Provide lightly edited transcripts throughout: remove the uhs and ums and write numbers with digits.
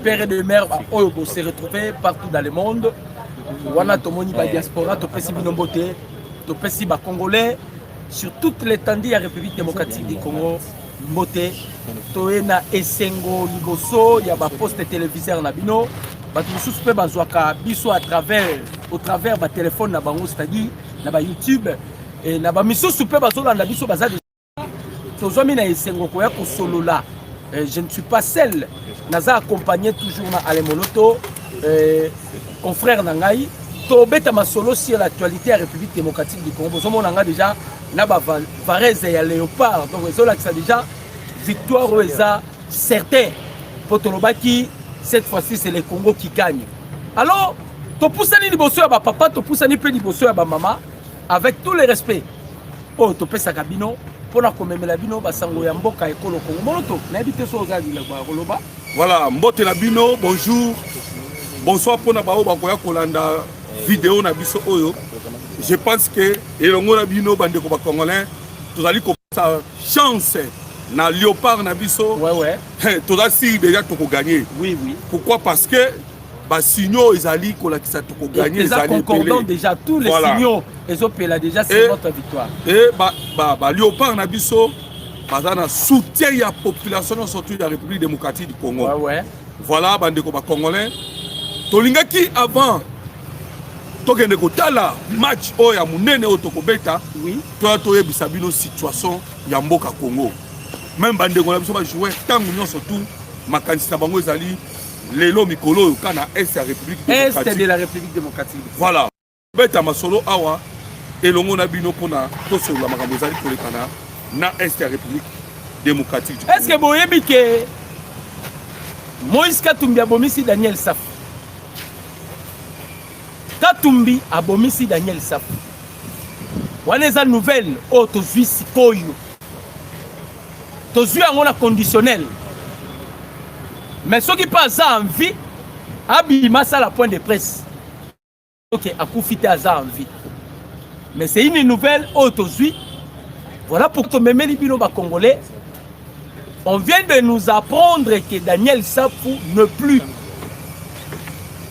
père et de mère, on s'est retrouvés partout dans le monde. Wana tomoni ba diaspora, topesi binombote, topesi ba Congolais sur toute l'étendue de la République démocratique du Congo. Mbote, toena esengo liboso, ya ba poste téléviseur na bino, ba tous pe bazwaka biso au travers ba téléphone na bango, c'est-à-dire na ba YouTube et na ba misusu pe bazolanda biso bazali. Tozomi na esengo koya ko solola. Je ne suis pas seul. Naza accompagné toujours na Alemonoto, confrère Nangai. Tobeta masolo sur l'actualité de la République démocratique du Congo. Nous avons déjà Varese et Léopard. Donc, ça déjà victoire ou certain. Pour Tolobaki, cette fois-ci, c'est le Congo qui gagne. Alors, tu pousses un nibosso à papa, tu pousses un nibosso à maman, avec tout le respect. Oh, tu pèses à Gabino. Pour la commémorer la bino, basango ya mboka ekolo Congo. Monoto, n'habitez sur Gabi la Goloba. Voilà, mbote la bino, bonjour. Bonsoir pour na bao bakoya kolanda vidéo na biso oyo. Je pense que elongo na bino bande ko ba congolais, tous allez comme ça chance na Léopard na biso. Ouais. Tous allez déjà to ko gagner. Oui. Pourquoi? Parce que ba signaux ezali ko la ki sa to ko gagner, ezali concordant déjà tous les signaux. Ezopela déjà c'est notre victoire. Et ba Léopard na biso bazana soutien ya population surtout de la République démocratique du Congo. Ouais. Voilà bande ko ba congolais. Tolingaki avant tokende kotala match oyo ya munene oyo tokobeta. Oui. Toi toyebisa bino situation ya mboka Congo. Même bandeko na biso ba jouer tango nyonso tout makanisi na bango ezali lelo mikolo oyo kana est ya République démocratique. Est de la République démocratique. Voilà. Beta masolo awa elongo na bino pona tosolola makambo ezali kolekana na est ya République démocratique. Est-ce que boyebi ke Moïse Katumbi abomisi Daniel Safu? Katumbi abomisi Daniel Safu. Wana eza nouvelle o tozwi sikoyo. Tozwi yango na conditionnel. Mais ceux qui passent en vie, abima ça la point de presse. Ok, akufite aza en vie. Mais c'est une nouvelle autosuite. Voilà pour que même les bino congolais, on vient de nous apprendre que Daniel Safu ne plus.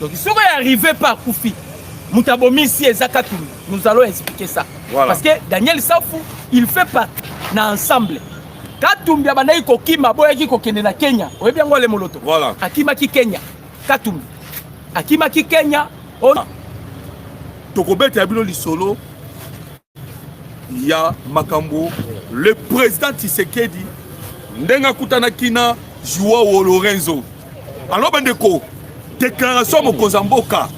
Donc, si on est arrivé par Koufi, Moutabomisi et Zakatou, nous allons expliquer ça. Voilà. Parce que Daniel Safu, il fait partie d'un ensemble. Katumbi abanayi kokima boyaki kokende na Kenya. Oye bien ngole moloto. Voilà. Akimaki Kenya. Katumbi. Akimaki Kenya. On... Tokobeta bino lisolo. Il y a Makambo, le président Tshisekedi, Ndenga Kutana Kina, Joao Lorenzo. Alors bandeko, déclaration Mokozamboka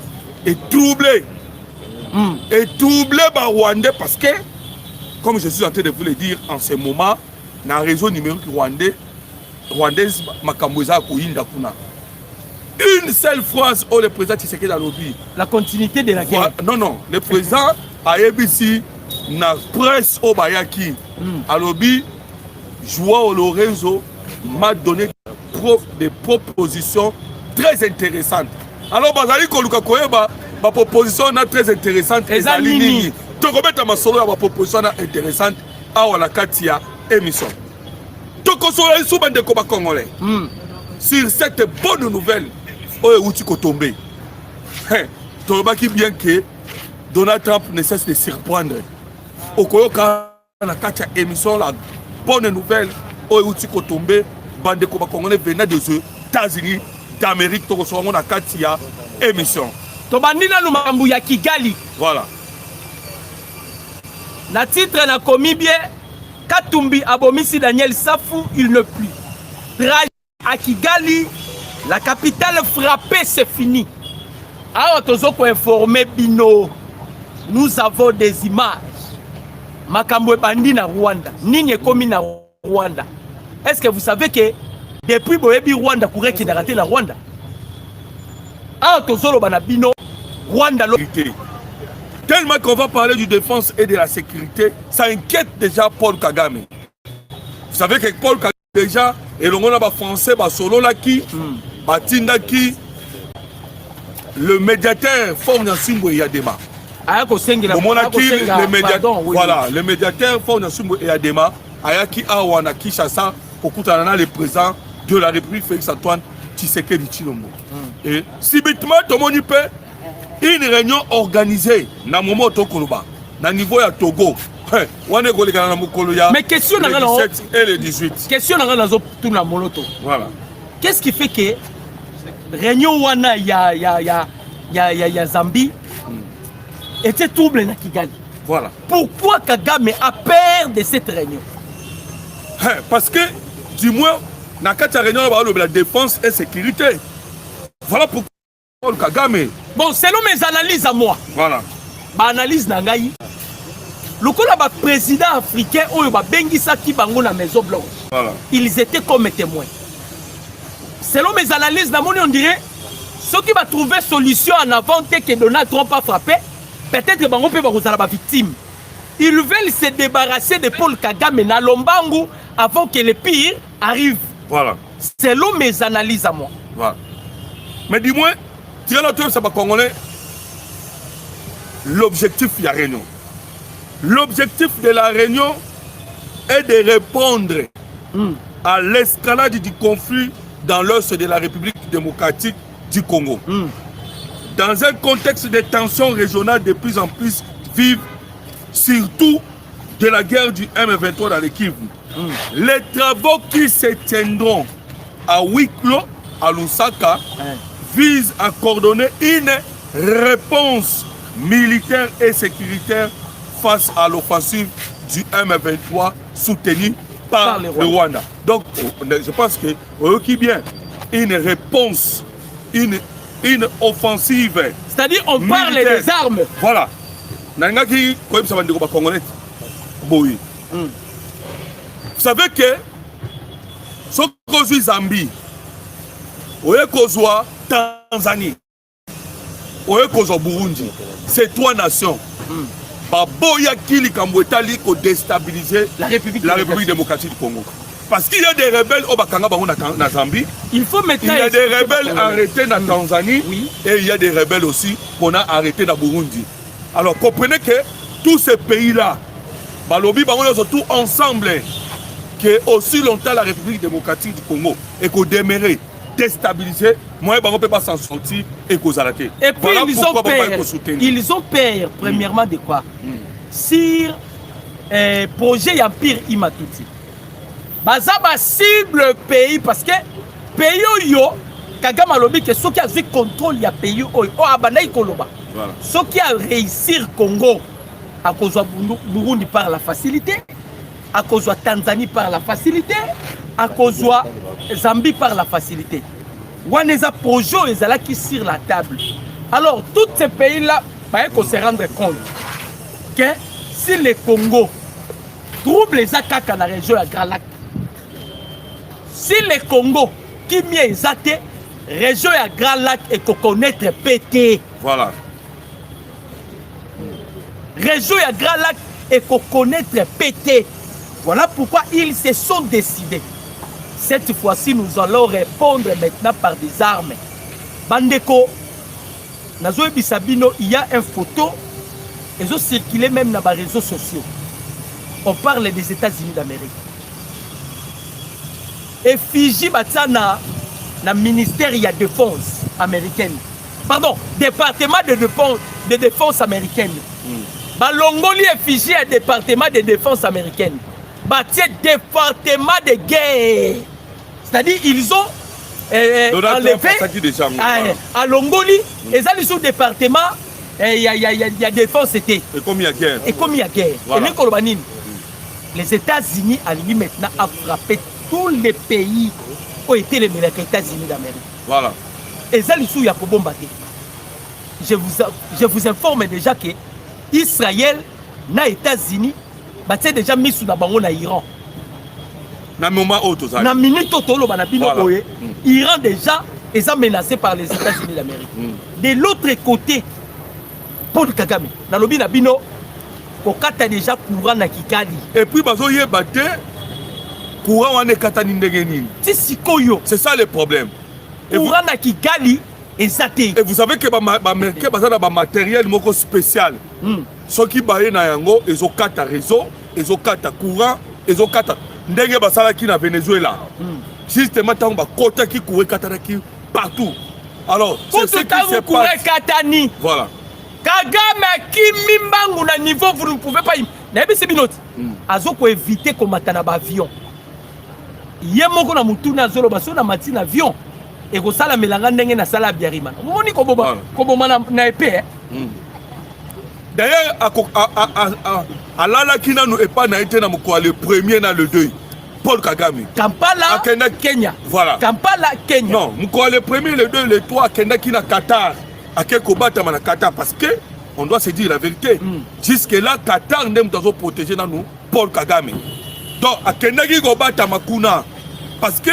est troublé. Et troublé par Rwandais parce que, comme je suis en train de vous le dire en ce moment, dans le réseau numérique rwandais, Makambo Eza Koyinda Kuna. Une seule phrase où le président Tshisekedi a lobby. La continuité de la guerre. Non, le président a ABC na presse au Bayaki. Alobi, Joao Lorenzo m'a donné des propositions très intéressantes. Alors, Bazali Koluka Koyeba, ma proposition est très intéressante. Et Zalini. Tu remets ma solo, ma proposition intéressante à la Katia émission. Tu consoles sous bande de Koba Congolais. Sur cette bonne nouvelle, où tu tombé. Tu remarques bien que Donald Trump ne cesse de surprendre. Okoyoka na katia émission la bonne nouvelle où tu tombé bande de Congolais venant des États-Unis d'Amérique to so na katia émission to bandina lumambu ya Kigali. Voilà. Na titre na komi bien Katumbi abomisi Daniel Safu, il ne plus. À Kigali, la capitale frappée, c'est fini. Alors tozoko informé bino. Nous avons des images. Makambo bandi na Rwanda. Nini komi na Rwanda. Est-ce que vous savez que depuis Boyebi Rwanda courait qui n'a raté la Rwanda? Ah, tozolo banabino Rwanda. Tellement qu'on va parler du défense et de la sécurité, ça inquiète déjà Paul Kagame. Vous savez que Paul Kagame déjà, et l'on a français, solo là qui, Batinda qui, le médiateur Forna Simbo et Yadema. Voilà, le médiateur Forna Simbo et Yadema, Ayaki Awana Kishasa, pour le président de la République Félix Antoine Tshisekedi Tshilombo. Et subitement, tout le monde peut une réunion organisée dans le moment au niveau de Togo. Mais question le 17 et le 18. Question dans Moloto. Voilà. Qu'est-ce qui fait que réunion wana ya Zambie était trouble na Kigali? Voilà. Pourquoi Kagame a peur de cette réunion? Parce que du moins dans cette réunion la défense et sécurité. Voilà pourquoi Kagame. Bon, selon mes analyses à moi. Voilà. Ma analyse nangai. Lokola ba président africain oyo ba bengisa ki bango na Maison Blanche. Voilà. Ils étaient comme témoins. Selon mes analyses, on dirait ceux qui vont trouver solution en avant que Donald Trump a frappé, peut-être que bango peut ba victime. Ils veulent se débarrasser de Paul Kagame na Lombangu avant que le pire arrive. Voilà. Selon mes analyses à moi. Voilà. Mais dis-moi, tu as notre Congolais, l'objectif de la réunion. L'objectif de la réunion est de répondre à l'escalade du conflit dans l'os de la République démocratique du Congo. Dans un contexte de tensions régionales de plus en plus vives, surtout de la guerre du M23 dans le Kivu. Les travaux qui se tiendront à huis clos, à Lusaka, visent à coordonner une réponse militaire et sécuritaire face à l'offensive du M23 soutenue par le Rwanda. Donc, je pense que qui bien une réponse, une offensive. C'est-à-dire, on parle des armes. Voilà. Vous savez que ce que Zambie, Tanzanie, Burundi, ces trois nations. Baboya Kili Kambouetali ko déstabiliser la République démocratique du Congo. Parce qu'il y a des rebelles au Bakanga Bango na Zambie. Il faut maintenant. Il y a des rebelles arrêtés en Tanzanie. Oui. Et il y a des rebelles aussi qu'on a arrêtés dans Burundi. Alors comprenez que tous ces pays-là, Balobi Bango sont tous ensemble. Que aussi longtemps la République démocratique du Congo est qu'on demeurait déstabilisé, moi je ne peux pas s'en sortir et qu'on s'arrête. Et puis voilà ils ont peur premièrement de quoi? Sur projet Empire Imatuti. Baza ba cible pays parce que pays yo Kagame alobi que ceux qui a vu contrôle ya pays o abanaï koloba. Ceux qui a réussir Congo à cause de Burundi par la facilité, à cause de Tanzanie par la facilité, à cause de Zambie par la facilité. Waneza projet est qui sur la table. Alors, tous ces pays-là, il faut se rendre compte que si le Congo trouble les attaques dans la région de Grand Lac, si le Congo qui m'y est athée, région de Grand Lac et qu'on connaître pété. Voilà. Région de Grand Lac et qu'on connaître pété. Voilà pourquoi ils se sont décidés. Cette fois-ci, nous allons répondre maintenant par des armes. Bandeko, Nazoe Bissabino, il y a une photo, ils ont circulé même dans les réseaux sociaux. On parle des États-Unis d'Amérique. Et Fiji Batsana, le ministère de la Défense américaine. Pardon, département de défense américaine. Balongoli et Fiji, est département de défense américaine. Bâti département de guerre. C'est-à-dire ils ont enlevé à Longoli, et ça sous département, il y a défense c'était. Et comme il y a guerre. Et comme il y a guerre. Voilà. Les États-Unis arrivent maintenant à frapper tous les pays qui ont été les États-Unis d'Amérique. Voilà. Et ça il y a bombarder. Je vous informe déjà que Israël, les États-Unis, c'est déjà mis sous la banque en Iran. Na moment auto ça. Na minute auto lo banabino oye. Iran déjà est menacé par les États-Unis d'Amérique. De l'autre côté, Paul Kagame, na lobi na bino kokata déjà courant na Kigali. Et puis bazo yebate courant wane kata ni ndenge nini. C'est ça le problème. Courant na Kigali exacté. Et vous savez que Américain baza na ba matériel moko spécial. Ceux qui baillent na yango, ils ont 4 réseaux, ils ont 4 courants, ils ont 4 ndenge basala ki na Venezuela. Justement tant ba kota ki courir 4 ki partout. Alors, c'est ce qui se passe. Katani. Voilà. Kagame akimi mbangu na niveau vous ne pouvez pas. Nayebi c'est binoti. Azoko éviter komata na ba avion. Ye moko na mutuna zolo baso na matina avion. Et ko sala melanga ndenge na sala biarima. Moni ko boba ko boma na épée. D'ailleurs à la kina nous pas na été na moko le premier na le 2. Paul Kagame. Kampala, Kenya. Voilà. Kampala, Kenya. Non, moko le premier, le 2, le 3 Kenya qui na Qatar. À quel combat na Qatar parce que on doit se dire la vérité. Jusque là Qatar n'aime pas protéger nous Paul Kagame. Donc à Kenya qui combat Makuna parce que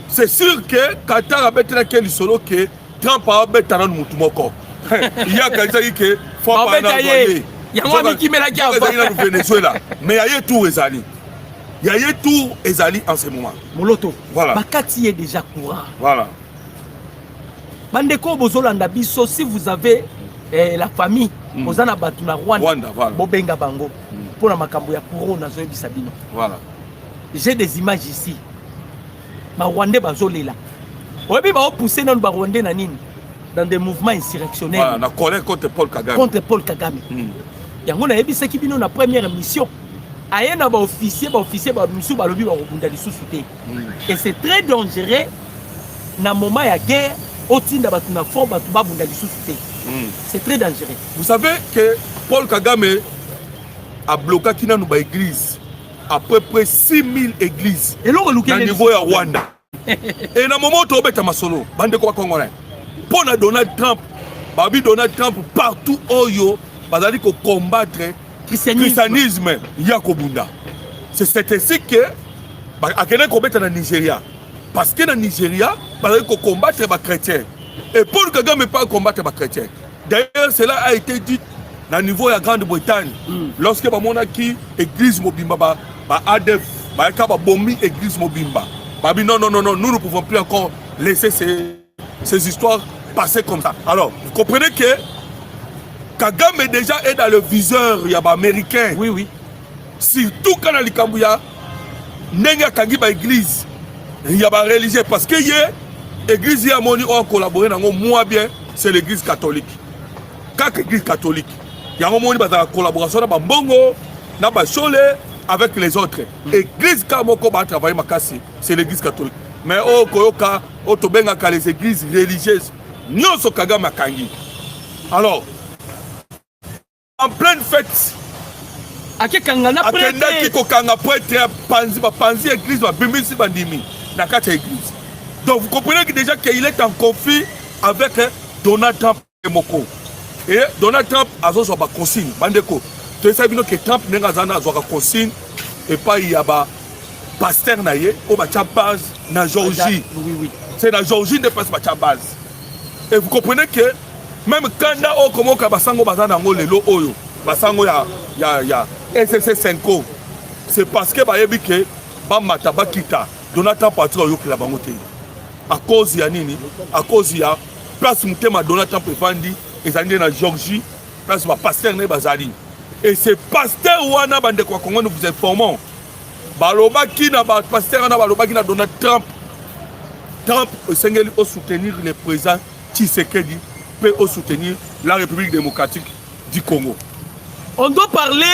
c'est sûr que Qatar a bêté quel solo que Trump a bêté dans le moko. Il y a quelqu'un qui faut pas envoyer. Il y a un qui met la guerre au Venezuela. Mais il y a tout Ezali. Il y a tout Ezali en ce moment. Moloto. Voilà. Bakati est déjà courant. Voilà. Bandeko bozolanda biso si vous avez la famille ozana batu na Rwanda voilà. Bobenga bango pour la makambo ya corona zo ebisa bino. Voilà. J'ai des images ici. Ba Rwandais bazolela. Oyebi ba pousser dans ba Rwandais na nini dans des mouvements insurrectionnels. Voilà, na colère contre Paul Kagame. Contre Paul Kagame. Yango na ebisa ki bino na première mission. Ayena ba officier ba misu ba lobi ba robunda lisusu te. Et c'est très dangereux na moment ya guerre. C'est très dangereux. Vous savez que Paul Kagame a bloqué l'église à peu près 6000 églises au niveau de Rwanda. Et dans le moment où tu as masolo, bande quoi congolais. Pour Donald Trump, Donald Trump partout où il va combattre le christianisme yakobunda. C'est ainsi que à quel combattre en Nigeria. Parce que dans le Nigeria, il faut combattre les chrétiens. Et Paul Kagame ne peut pas combattre les chrétiens. D'ailleurs, cela a été dit au niveau de la Grande-Bretagne. Lorsque l'église Mobimba, ADF, l'église Mobimba, non, nous ne pouvons plus encore laisser ces histoires passer comme ça. Alors, vous comprenez que Kagame déjà est dans le viseur américain. Oui, oui. Surtout quand il y a l'église. Il y a des religieux parce que l'église qui a collaboré moins bien, c'est l'église catholique. Quand l'église catholique, il y a une collaboration avec les autres. L'église qui a travaillé, c'est l'église catholique. Mais les églises religieuses, nous sommes Kagame Kangi. Alors, en pleine fête, donc vous comprenez que déjà qu'il est en conflit avec Donald Trump et Moko. Et Donald Trump a besoin de consigne. Bandeko. Tu sais que Trump n'a pas besoin de consigne. Et pas il y a un pasteur naïe au base na Georgie. Oui. C'est la Georgie ne passe pas de base. Et vous comprenez que même quand on a comme Kabasango Bazanango lelo oyo, Basango ya SSC 5, c'est parce que bayebi que Bamata Bakita Donald Trump a trouvé la banque à cause de nini, à cause de place mutema Donald Trump evandi ezali na Georgie, place ba pasteur ne bazali. Et c'est pasteur wana bande kwa Congo nous vous informons. Balobaki na ba pasteur na balobaki na Donald Trump. Trump essayé de soutenir le président Tshisekedi peut soutenir la République démocratique du Congo. On doit parler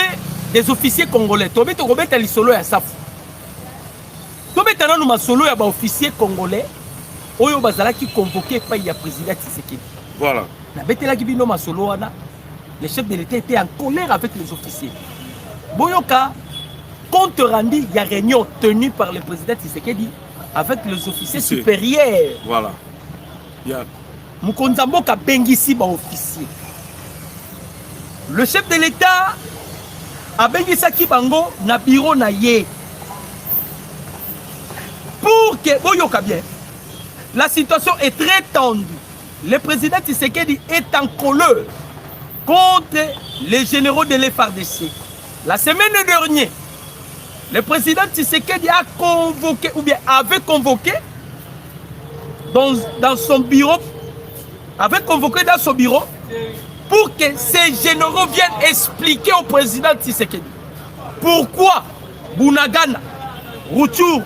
des officiers congolais. Tobé Togobé tali solo ya safu. Tobé tana nous ma solo ya ba officiers congolais. Oyo bazala qui convoqué par ya président Tshisekedi. Voilà. Na betela ki bino ma solo wana. Le chef de l'État était en colère avec les officiers. Boyoka compte rendu il y a réunion tenue par le président Tshisekedi avec les officiers supérieurs. Voilà. Yeah. Mukonzamboka bengisi ba officier. Le chef de l'État a bengisaki bango na bureau na ye. Pour que boyoka bien. La situation est très tendue. Le président Tshisekedi est en colère contre les généraux de l'FARDC. La semaine dernière, le président Tshisekedi a convoqué, ou bien avait convoqué dans son bureau, pour que ces généraux viennent expliquer au président Tshisekedi pourquoi Bunagana, Rutshuru,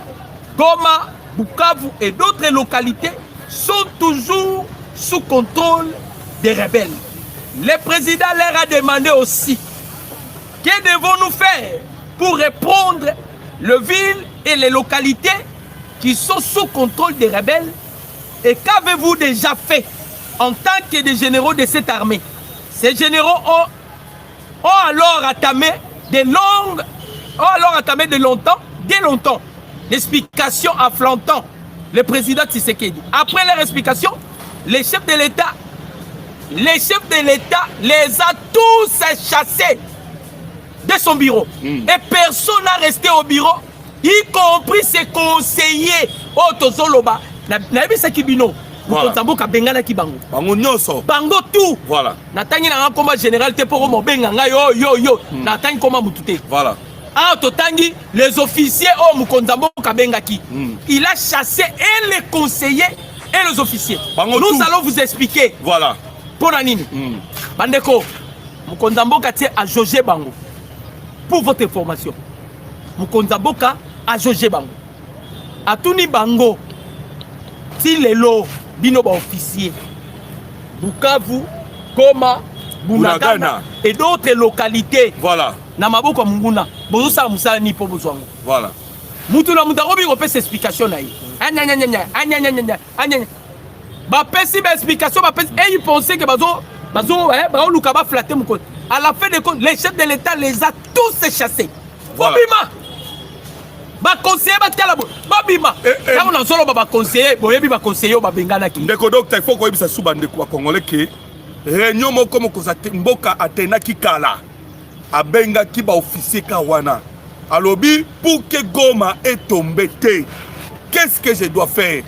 Goma, Bukavu et d'autres localités sont toujours sous contrôle des rebelles. Le président leur a demandé aussi que devons-nous faire pour répondre les villes et les localités qui sont sous contrôle des rebelles et qu'avez-vous déjà fait en tant que des généraux de cette armée? Ces généraux ont alors entamé de longtemps, dès longtemps, l'explication affrontant le président Tshisekedi. Après leur explication, les chefs de l'État les a tous chassés de son bureau. Et personne n'a resté au bureau, y compris ses conseillers. Otozoloba, Nabisa Kibino, Mukonzamboka Bengana Kibango. Bango tout. Voilà. Natangi na comme général te pour mo benganga yo. Natangi comme mutute. Voilà. Ah, Totangi, les officiers au Mukonzamboka Bengaki. Il a chassé et les conseillers et les officiers. Bango Nous tout. allons vous expliquer. Voilà. Pour Nanini. Bandeko, Mukonzamboka tie a jauger Bango. Pour votre information. Mukonzamboka a jauger Bango. Atuni Bango. Si les lots, bino ba officier. Bukavu, Goma, Bunagana et d'autres localités. Voilà. Na maboko munguna. Bozo sa musala ni po bozwango. Voilà. Mutu na mutarobi ko pesa explication na yi. Anya. Ba pesi ba explication ba pesi et ils pensaient que bazo luka ba flatter muko. À la fin de compte, les chefs de l'État les a tous chassés. Voilà. Bobima. Ba conseiller ba tala babima. Là on a solo ba conseiller, boyebi ba conseiller ba bengana ki. Ndeko docteur, il faut qu'on ait souba ndeko congolais que réunion moko moko za mboka atena ki kala. Abenga ki ba officier ka wana. Alobi pour que Goma est tombé. Qu'est-ce que je dois faire?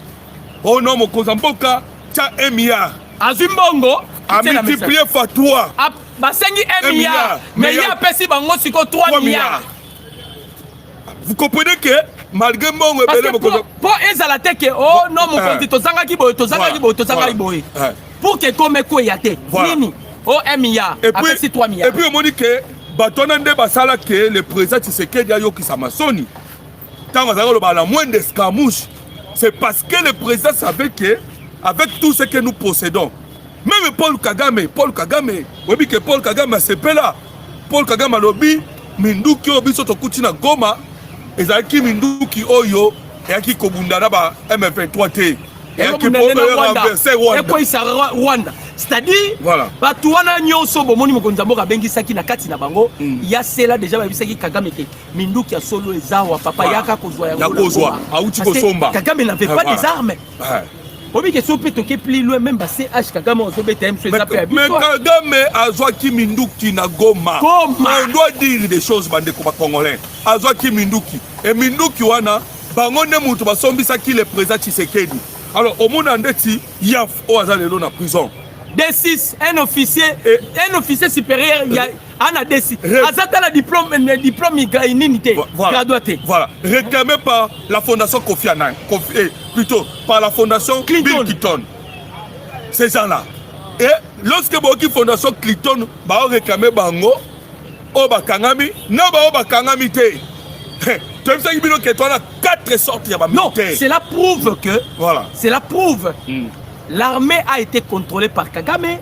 Oh non, mon Kozamboka, tu as 1 milliard. Azumbongo a multiplié fois 3. Basengi 1 milliard. Mais il y a pesi bango siko 3 milliards. Vous comprenez que malgré mon pour ezalate que oh non mon konzi tozangaki boye pour que comme ko yate nini oh 1 milliard après c'est 3 milliards. Et puis on dit que batonande basala que le président Tshisekedi a yoki samasoni tant la moindre escarmouche. C'est parce que le président savait que avec tout ce que nous possédons, même Paul Kagame, oui que Paul Kagame c'est là. Paul Kagame lobby minduki obi soto kutina Goma ezaki minduki oyo eyaki kobundana ba M23 te eyaki renverser Rwanda. C'est-à-dire voilà. Batuana nyonso bomoni Mukonzamboka bengisaki na kati na bango ya cela déjà babisaki Kagame ke minduki ya solo ezawa papa yaka kozwa yango auti kosomba. Kagame n'avait pas des armes. Obi que sope toke plus loin même CH Kagame ozobeta M mais Kagame azwaki minduki na Goma. On doit dire des choses bande ko ba congolais. Azwaki minduki et minduki wana bango ne mutu basombisaki le président Tshisekedi. Alors au monde andeti yaf o azalelo na prison. D6 un officier supérieur il y a un D6 azata la diplôme inunité gradué. Voilà, réclamé par la fondation Kofi Annan, plutôt par la fondation Clinton. Ces gens-là. Et lorsque Boki fondation Clinton ba réclamé bango o bakangami, non ba o bakangami te. Tu as vu que tu as 4 sortes de militaires. Non, cela prouve que voilà. Cela prouve l'armée a été contrôlée par Kagame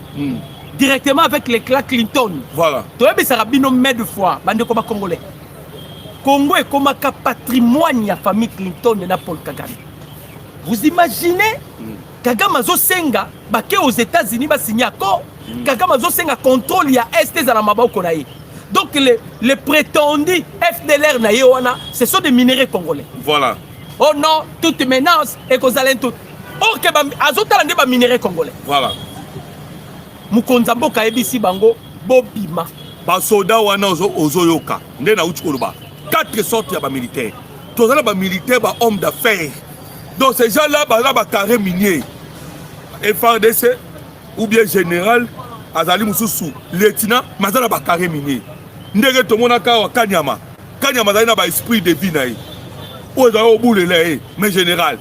directement avec les clans Clinton. Voilà. Tu as vu ça rabino mais de fois bande comme congolais. Congo est comme un patrimoine de la famille Clinton de Paul Kagame. Vous imaginez Kagame zo senga baké aux États-Unis ba signé accord. Kagame zo senga contrôle ya est za la maboko na ye. Donc les prétendus FDLR na yewana, ce sont des minéraux congolais. Voilà. Oh non, toute menace et qu'on allait tout. Or que azotala nde ba minéraux congolais. Voilà. Mukonzamboka ebisi bango bobima. Ba soda wana ozoyoka. Nde na uti koloba. 4 sortes ya ba militaires. Tozala ba militaires ba hommes d'affaires. Donc ces gens-là ba carré minier. FARDC ou bien général azali mususu lieutenant mazala ba carré minier. Ndenge tomona ka wa Kanyama zali na ba esprit de vie na ye oza obulele mais général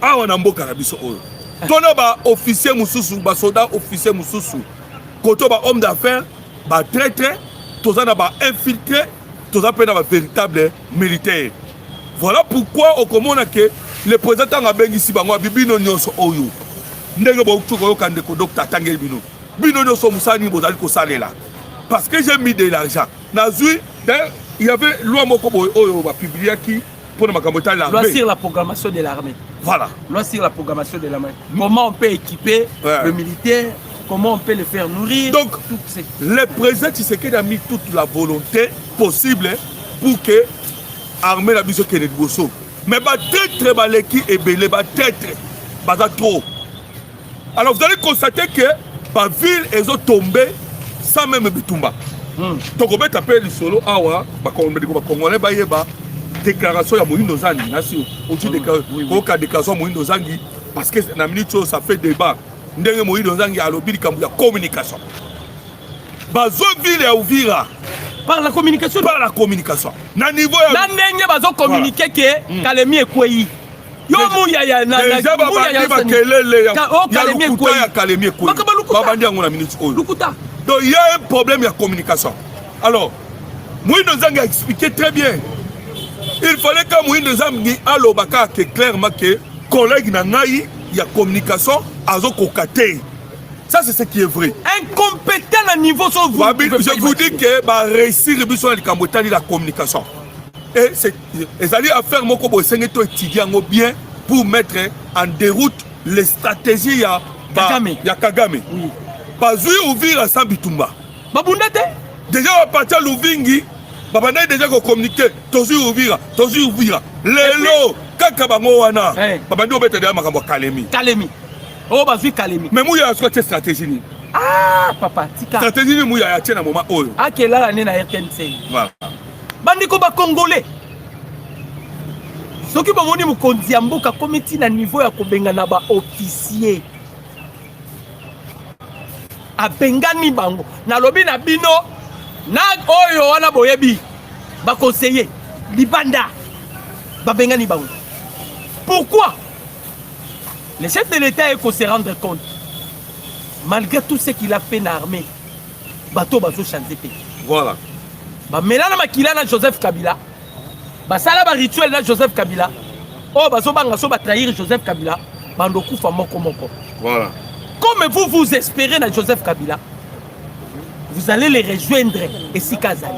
awa na mboka na biso oyo tona ba officier mususu ba soldat officier mususu koto ba homme d'affaires ba traître tozana ba infiltré toza pe na ba véritable militaire. Voilà pourquoi okomona ke le président a bengisi bango bibino nyonso oyo ndenge bokutuko yokande ko docteur tangeli bino bino nyonso musani bozali ko salela parce que j'ai mis de l'argent nazui d'ailleurs il y avait loi moko oyo ba publier qui pour makambo ta l'armée loi sur la programmation de l'armée. Voilà. Loi sur la programmation de l'armée. Comment on peut équiper le militaire, comment on peut le faire nourrir. Donc le président Tshisekedi a mis toute la volonté possible pour que l'armée la biso kene bosso. Mais bah très baleki et belé bah très trop. Alors vous allez constater que la ville est tombée sans même bitumba. Donc on peut appeler le solo awa bah congolais bah yeba déclaration ya Moïse Nozangi nation au-dessus de déclaration Moïse Nozangi parce que na minute ça fait débat ndenge Moïse Nozangi a lobby kambu ya communication bazo ville ya Uvira par la communication na niveau ya na ndenge bazo communiquer que Kalemi ekwei yo muya ya na déjà ba kelele ya Kalemi ekwei babandi yango na minute oyo lukuta. Donc il y a un problème de communication. Alors Moïse Nozangi a expliqué très bien. Il fallait que Moïse Nozangi alobaka que clairement que collègue nangai il y a communication azo kokate. Ça c'est ce qui est vrai. Incompétent à niveau sur vous. Je vous dis que ba réussir biso na kambotali la communication. Et c'est les alliés à faire moko bo sengeto étudier ngo bien pour mettre en déroute les stratégies ya Kagame. Oui. Bazui Uvira sans bitumba. Babundate. Déjà à partir Luvingi babanda déjà ko communiquer tozu Uvira. Lelo kaka bango wana. Babandi obeta déjà makambo Kalemi. Oh bazui Kalemi. Mais mouya soit stratégie ni. Ah papa tika. Stratégie ni mouya ya tena moment oyo. Akela la na RTNC. Voilà. Bandi ko ba congolais. Soki bomoni mukonzi ya mboka komiti na niveau ya kobenga na ba officier. Abengani bango na lobi na bino na oyo wana boyebi ba conseiller libanda babengani bango. Pourquoi le chef de l'État est qu'on se rendre compte malgré tout ce qu'il a fait dans l'armée bateau bazo changer. Voilà. Ba melana makila na Joseph Kabila ba sala ba rituel na Joseph Kabila oh bazo banga so ba trahir Joseph Kabila bando kufa moko. Voilà. Comme vous espérez dans Joseph Kabila, vous allez les rejoindre et si Kazali.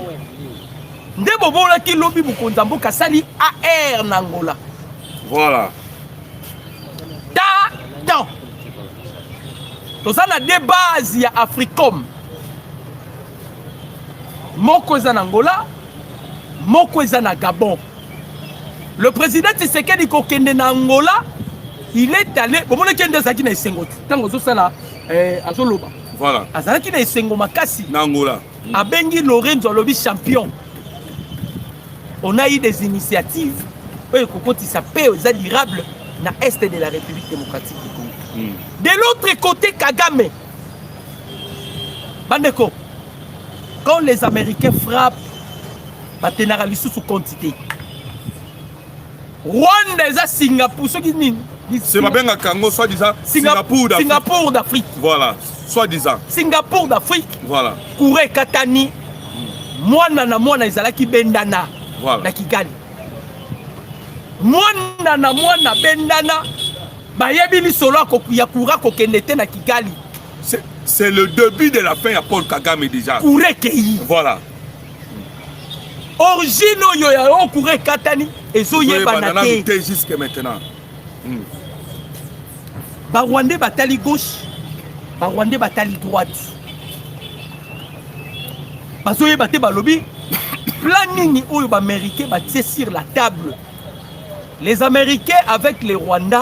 Nde bobola ki lobi bukonzambo kasali AR Nangola. Voilà. Tant. Tout ça na deux bases ya Africom. Moko eza na Angola, moko eza na Gabon. Le président Tshisekedi kokende na Angola. Il est allé, bon, on est qu'un des acquis dans les Sengot. Tant que ça là, à Zoloba. Voilà. À Zalaki dans les Sengot Makassi. Nangola. À Bengi Lorenzo Lobby champion. On a eu des initiatives. Oui, Kokoti s'appelle aux admirables dans l'Est de la République démocratique du Congo. De l'autre côté, Kagame. Bandeko, quand les Américains frappent, Batenara Lissou sous quantité. Rwanda est à Singapour. Ceux qui c'est ma benga Kango, soi-disant Singapour d'Afrique. Voilà, soi-disant. Singapour d'Afrique. Voilà. Kouré Katani. Mwana na mwana izalaki bendana. Voilà. Na Kigali. Mwana na mwana bendana. Bayebili solo ya Koura kokendete na Kigali. C'est le début de la fin à Paul Kagame déjà. Kouré Kei. Voilà. Origino yo ya Kouré Katani. Ezo yeba na te. Jusqu'à maintenant. Barwandais batali gauche, Barwandais batali droite. Bazoye baté balobi, planning ou les Américains baté sur la table. Les Américains avec les Rwandais,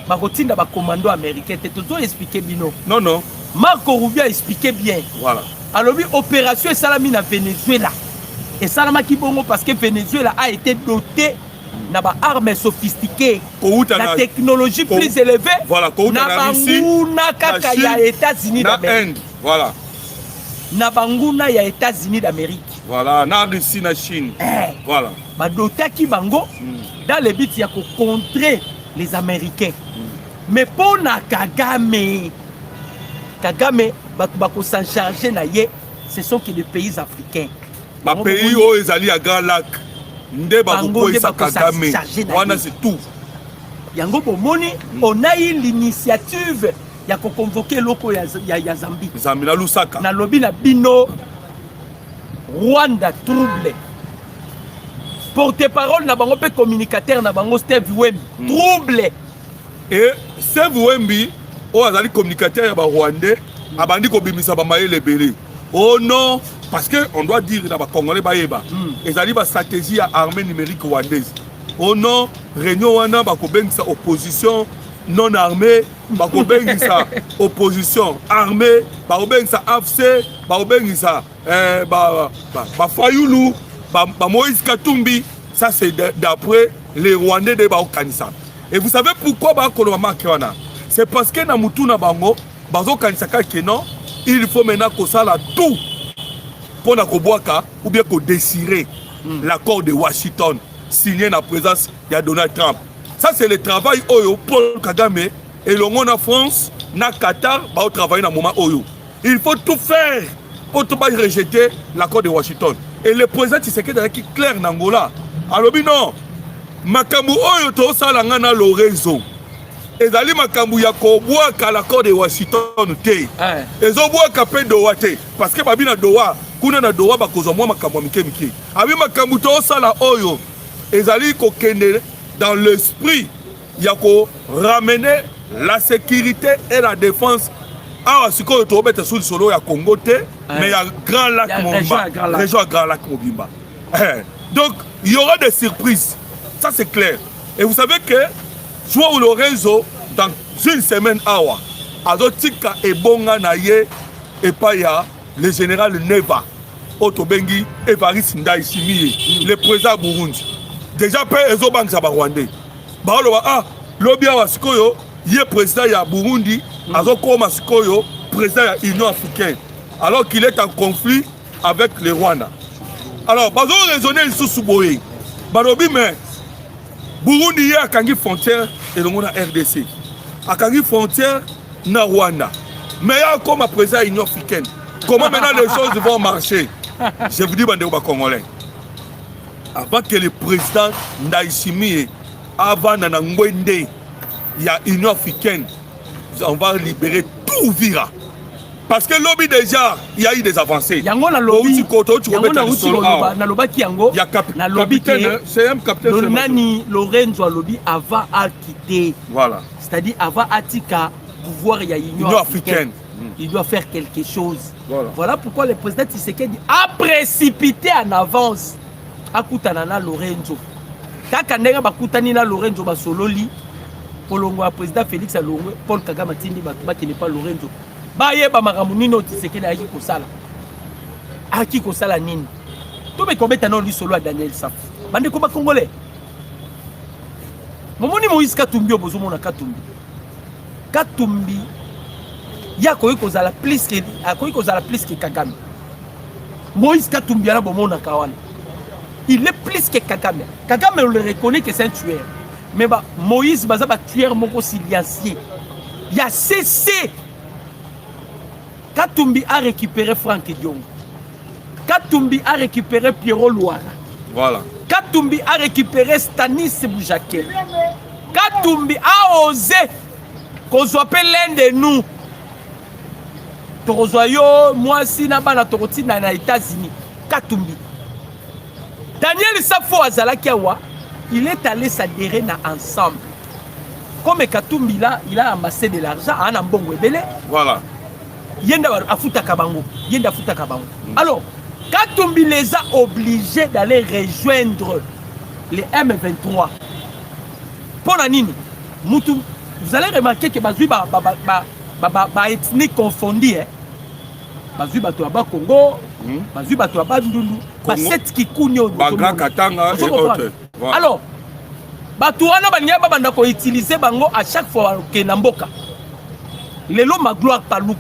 Marotina ba commando américain, t'es toujours expliqué bino. Non. Marco Rubio a expliqué bien. Voilà. Alors opération Salami na Venezuela. Et Salama Kibongo parce que Venezuela a été doté na ba armes sophistiquées, la technologie plus élevée. Voilà, na banguna kaka ya États-Unis d'Amérique. Voilà. Na banguna ya États-Unis d'Amérique. Voilà, na Russie na Chine. Voilà. Ba dotaki bango dans le but ya ko contrer les Américains. Mais pour na Kagame ba ko s'en charger na ye, ce sont que les pays africains. Ba pays où ils allaient à Grand Lac. Nde ba ko isa Kagame. Wana c'est tout. yango bomoni on a eu l'initiative ya ko convoquer loko ya Zambie na Lusaka na lobi na bino Rwanda trouble porte-parole na bango pe communicateur na bango Steve Wembi trouble et Steve Wembi o azali communicateur ya ba Rwandais abandi ko bimisa ba mayele belé oh non parce que on doit dire na ba Congolais ba yeba ezali ba stratégie ya armée numérique rwandaise oh non réunion wana ba ko bengisa opposition non armée ba ko bengisa opposition armée ba ko bengisa AFC ba ko bengisa ba Fayulu ba Moïse Katumbi ça c'est d'après les Rwandais de ba Kanisa. Et vous savez pourquoi ba ko lo marqué wana c'est parce que na mutu na bango bazo Kanisa ka que non il faut maintenant que ça la tout pour na ko boaka ou bien ko désirer l'accord de Washington signé na présence de Donald Trump. Ça c'est le travail Oyo Paul Kagame et le monde en France, na Qatar, va travailler dans le moment Oyo. Il faut tout faire pour ne pas rejeter l'accord de Washington. Et le président Tshisekedi qui est clair dans Angola. Alors non, makambu Oyo to salanga na Lorenzo. Ezali makambu ya ko boaka l'accord de Washington te. Ezo boaka pe Doha te parce que babi na Doha, kuna na Doha ba kozo mwa makambu mike mike. Abi makambu to sala Oyo. Ezali ko kende dans l'esprit, il y a qu'à ramener la sécurité et la défense. Ah, ce qu'on trouve sur le solo, il y a Congo, mais il y a Grand Lac Mobimba. Région Grand Lac Mobimba. Donc, il y aura des surprises. Ça, c'est clair. Et vous savez que, Joao Lorenzo, dans une semaine, Azotika et Bonga Naye, et pas le général Neva, Otobengi, Evaris Ndaïsimi, le président Burundi. Déjà pe ezobank sa ba Rwandais ba lo ba lobby wa sikoyo ye président ya Burundi azokoma sikoyo président ya Union africaine alors qu'il est en conflit avec le Rwanda. Alors bazo raisonner sous boye ba lobi mais Burundi ya kangi frontière et le monde RDC akangi frontière na Rwanda mais ya comme président ya Union africaine comment maintenant les choses vont marcher? Je vous dis bande ba Congolais avant que le président Ndaïsimi avant Nanangwende, il y a Union africaine, on va libérer tout Vira. Parce que lobby déjà, il y a eu des avancées. Yango na lobby, c'est un capitaine. Le Nani Lorenzo a lobby avant à quitter. Voilà. C'est-à-dire avant Atika pouvoir il y a Union africaine. Il doit faire quelque chose. Voilà pourquoi le président Tshisekedi a précipité en avance. Akutana na Lorenzo kaka ndenge bakutani na Lorenzo basololi polongo ya président Félix Alongwe Paul Kagame tindi bakene pas Lorenzo bayeba makambo nino Tshisekedi aki kosala nini to be kobeta na lisolo ya Daniel Saf bande ko ba Congolais momoni Moïse Katumbi obozomona Katumbi ya koyi kozala plus que Kagame Moïse Katumbi ala bomona kawana. Il est plus que Kagame. Kagame, on le reconnaît que c'est un tueur. Mais bah, Moïse, c'est un tueur silencieux. Il a cessé. Katumbi a récupéré Franck Diong. Katumbi a récupéré Pierrot Loara. Voilà. Katumbi a récupéré Stanis Boujaké. Katumbi a osé qu'on soit l'un de nous. Torozoyo, moi, si nabana toroti na États-Unis. Katumbi. Daniel Safo Azalakiawa, il est allé s'adhérer ensemble. Comme Katumbi là, il a amassé de l'argent en Ambongo Ebele. Voilà. Yenda afuta kabango. Alors, Katumbi les a obligés d'aller rejoindre les M23. Pour la nini, vous allez remarquer que bazui ethnie confondue. Bazui bato ya Congo, bazui bato ya Bandundu, baset kikunyo Bagra Katanga et autres. Alors, bato wana banya banda ko utiliser bango à chaque fois que namboka. Lelo magloire paluku.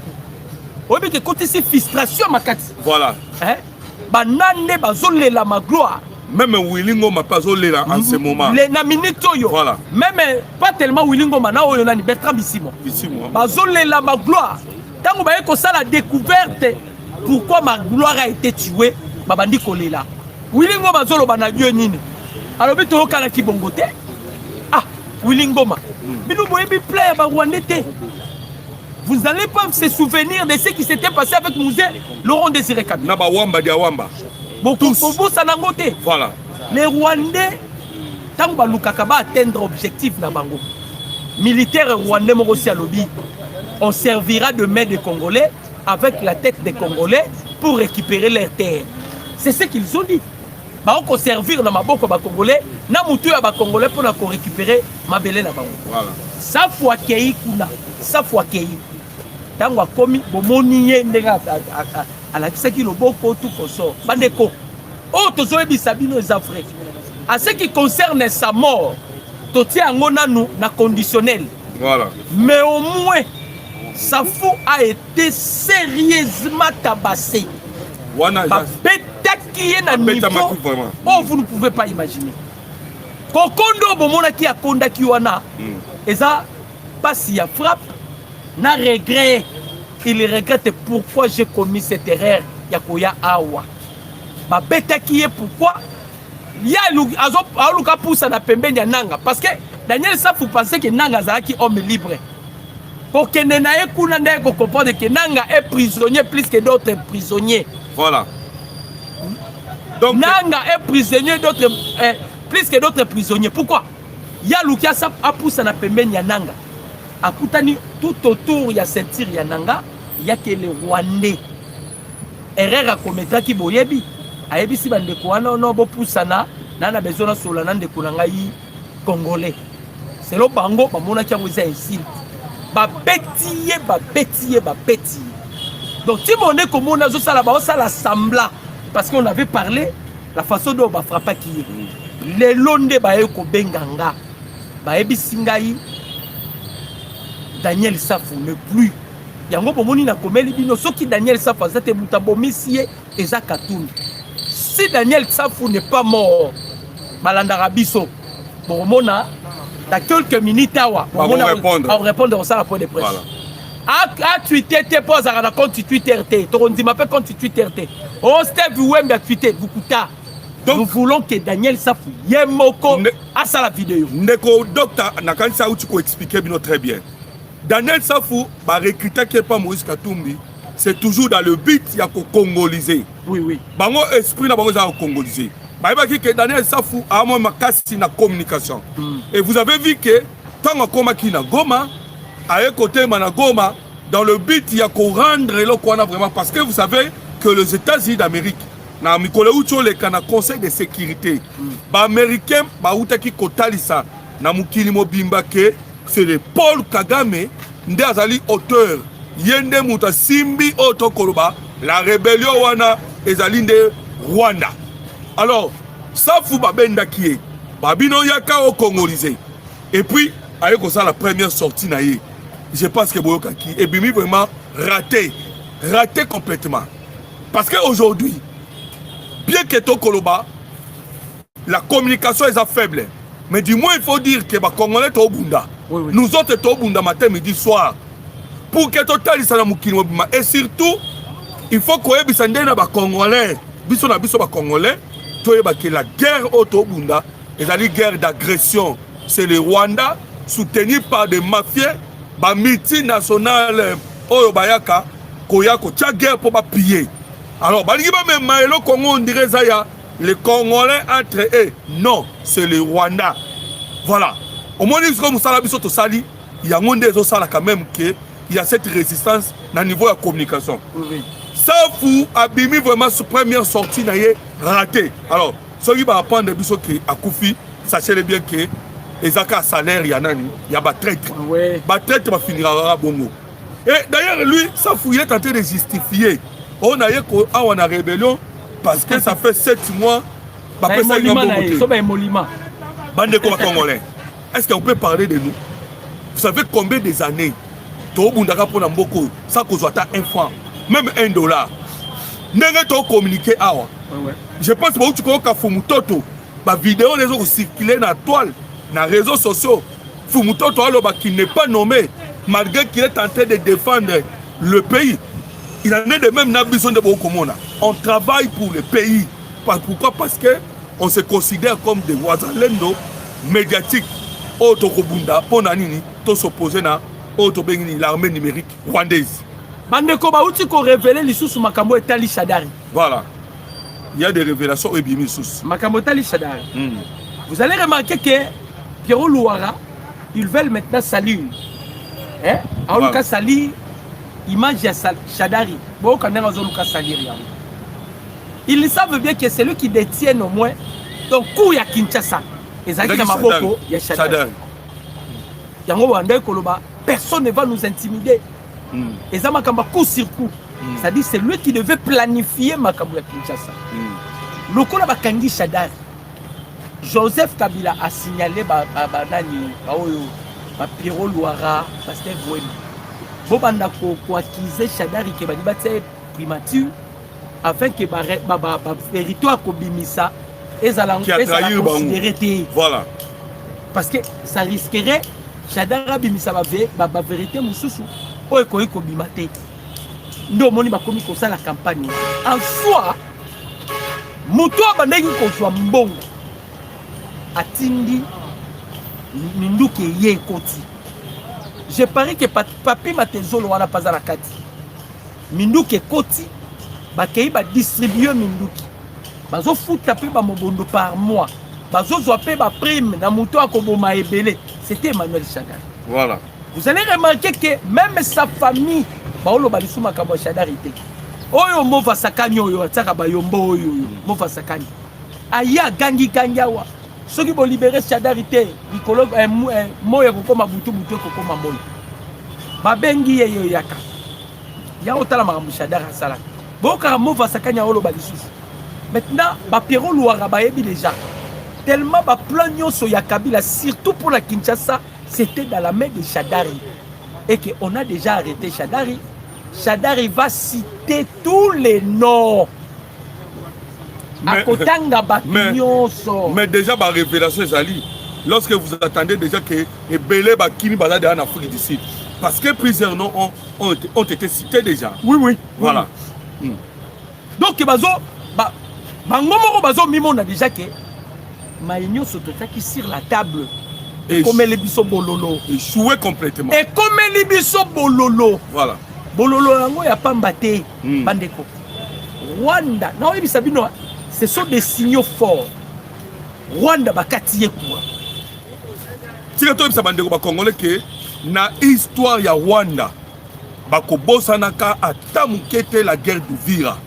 Obi ke côté c'est frustration makati. Voilà. Hein? Banane bazolela magloire. Même Willingo m'a pas zolela en ce moment. Les na minute yo. Voilà. Même pas tellement Willingo mana oyo nani Bertrand Bissimo. Bazolela magloire. Tant que ça la découverte pourquoi ma gloire a été tuée, babandi kolela. Willingo bazolo bana lieu nini. Alors bito kana kibongote. Ah, Willy Ngoma. Mais nous voyons plein de Rwandais. Vous n'allez pas se souvenir de ce qui s'était passé avec Mouzé Laurent Désiré Kabila. Naba Wamba Diawamba. Voilà. Les Rwandais, tant que Lukaka va atteindre l'objectif na bango. Militaires rwandais aussi à lobby. On servira de main des Congolais avec la tête des Congolais pour récupérer leurs terres. C'est ce qu'ils ont dit. Bah on servir dans ma boko ba Congolais, na mutu ya ba Congolais pour récupérer ma belé na bango. Voilà. Ça fois kei kuna, ça fois kei. Tango akomi bomoni ye ndenga ala kisaki loboko tout koso. Bandeko. Oh tozo ebisa bino les Africains. À ce qui concerne sa mort, toti yango nanu na conditionnel. Voilà. Mais au moins Safou a été sérieusement tabassé. Qui est dans niveau, oh, vous ne pouvez pas imaginer. Kokondo bomona qui a konda qui wana, et ça passe il y a frappe, n'a regret. Il regrette pourquoi j'ai commis cette erreur. Yakoya awa. Ba beta qui est pourquoi il y a aluka poussa na pembeni ya nanga parce que Daniel Safou pensait que nanga zaki homme libre. Pour que Nenaye kuna ndé ko comprendre que nanga est prisonnier plus que d'autres prisonniers. Voilà. Donc, Nanga est prisonnier d'autres plus que d'autres prisonniers. Pourquoi? Il y a Lukia a poussé na pembeni ya Nanga. A Koutani tout autour il y a ceinture ya Nanga, il y a que les Rwandais. Erreur a commettre qui boyebi. Ayebi si bande ko wana no bo poussana na besoin sur la nande kunanga yi congolais. C'est le bango ba mona kia ngoza insulte. Ba betiye. Donc si mon est comme on a zo sala ba sala sembla. Parce qu'on avait parlé la façon dont on va frapper qui est. Les londe baeko benganga. Baebi singai. Daniel Safou ne plus. Yango bomoni na komeli bino soki Daniel Safou zate mutabomisie eza katuni. Si Daniel Safou n'est pas mort, balanda rabiso. Bomona dans quelques minutes awa. On répondre ça à point de presse. Voilà. A Twitter te pose à compte Twitter te. Toronzi m'appelle compte Twitter te. Oh Steve Wembe a Twitter Bukuta. Nous voulons que Daniel Safou Yemoko a ça la vidéo. Ndeko docteur Nakansa où tu peux expliquer bien très bien. Daniel Safou va recruter qui pas Moïse Katumbi. C'est toujours dans le but il y a congoliser. Oui. Bango esprit na bango za congoliser. Ba que Daniel Safou a moi makasi na communication. Et vous avez vu que tant qu'on qui na Goma à côté Managoma, dans le but, il y a qu'on rendre le Kwana vraiment. Parce que vous savez que les États-Unis d'Amérique, dans le Conseil de sécurité, les Américains, qui kotalisa, na mukili mobimba ke, c'est le Paul Kagame, nde azali auteur, yende muta simbi otokoloba, la rébellion wana, ezali nde Rwanda. Alors, ça fout babenda qui est, babino yaka au Congolisé. Et puis, avec ça la première sortie naïe. Je pense que Boyokaki est vraiment raté complètement. Parce qu'aujourd'hui, bien que Tokoloba, la communication est faible. Mais du moins, il faut dire que les Congolais sont au Bunda. Nous autres, sommes au Bunda matin, midi, soir. Pour que Total soit et surtout, il faut qu'on ait des Congolais. Biso Congolais, que la guerre au Bunda est une guerre d'agression. C'est le Rwanda, soutenu par des mafias. Ba multinationale oyo bayaka koyako tia guerre pour ba piller. Alors balingi ba même maelo Congo on dirait ça ya les Congolais entre eux. Non, c'est le Rwanda. Voilà. Au moins ils comme ça la biso to sali, il y a monde des sala quand même que il y a cette résistance dans niveau de communication. Oui. Ça vous abîme vraiment sur première sortie naie raté. Alors, ceux qui va apprendre biso que akufi, sachez bien que les accords salaires, il y a des traîtres. Les traîtres vont finir à Bongo. Et d'ailleurs, lui, ça fouillait est en train de justifier. On a eu une rébellion parce que ça fait 7 mois. Est-ce qu'on peut parler de nous? Vous savez combien des années ça cause un franc, même $1. Nous communiqué. Je pense que tu connais que la vidéo les autres circulent dans la toile. Dans les réseaux sociaux, Fumutoto Aloba qui n'est pas nommé, malgré qu'il est en train de défendre le pays. Il en est de même Nabison de Bokomona. On travaille pour le pays. Pourquoi? Parce qu'on se considère comme des voisins médiatiques. Otokobunda pona nini to s'opposer na Otobengini l'armée numérique rwandaise. Bandeko bauti ko révéler lisusu makambo etali Shadari. Voilà. Il y a des révélations et bien lisusu. Makambo etali Shadari. Vous allez remarquer que Pierrot Louara, ils veulent maintenant salir. Hein? Alors voilà. Salir image ya Shadari. Bon quand on a salir. Ils savent bien que c'est lui qui détient au moins donc coup ya Kinshasa. Ezaki na maboko ya Shadari. Yango wande koloba personne ne va nous intimider. Et ça makamba coup sur coup. Ça dit c'est lui qui devait planifier makambo ya Kinshasa. Lokola bakangi Shadari. Joseph Kabila a signalé nani baoyo ba Pierrot Louara Pasteur Vouem. Bo banda ko accuser Shadari ke badi batse primature afin que ba territoire ko bimisa ezala considéré. Voilà. Parce que ça risquerait Shadara bimisa ba vérité mususu o ekoyi ko bimate. Ndo moni ba komi ko ça la campagne. En soi muto abandengi ko jwa mbongo. Atindi minduke ye koti. Je parie que papi matezolo wana pas la kati. Minduke koti bakei ba distribuer minduki. Bazo futa pe ba mobondo par mois. Bazo zo pe ba prime na muto akoboma ebele. C'était Emmanuel Shadari. Voilà. Vous allez remarquer que même sa famille baolo balisu makambo Shadari te. Oyo mova sakani oyo ataka ba yombo oyo mova sakani. Aya gangi kangawa. Ceux qui vont libérer Shadari, Nicolo, Moya Kokoma Boutou Boutou Kokoma Moy. Babengi ye yaka. Ya otala maramou Shadari Sala. Boka Mova Sakanya Olo Balisus. Maintenant, Pierrot Louara baebi déjà. Tellement ba plan nyonso ya Kabila, surtout pour la Kinshasa, c'était dans la main de Shadari. Et qu'on a déjà arrêté Shadari. Shadari va citer tous les noms. Mais déjà, ma révélation est allée. Lorsque vous attendez déjà que Belé Bakini Balade en Afrique du Sud. Parce que plusieurs noms ont été cités déjà. Oui. Voilà. Donc, Bazo, Bazo Mimon a déjà que Maïnio Sototaki sur la table. Et comme les biso bololo. Échoué complètement. Et comme les biso bololo. Voilà. Bololo, il n'y a pas mbaté. Bandeko. Rwanda. Non, il Sabino. Ce sont des signaux forts. Rwanda bakatiye quoi. Si le temps bandeko ba congolais que na histoire ya Rwanda bakobosa naka atamukete la guerre d'Uvira.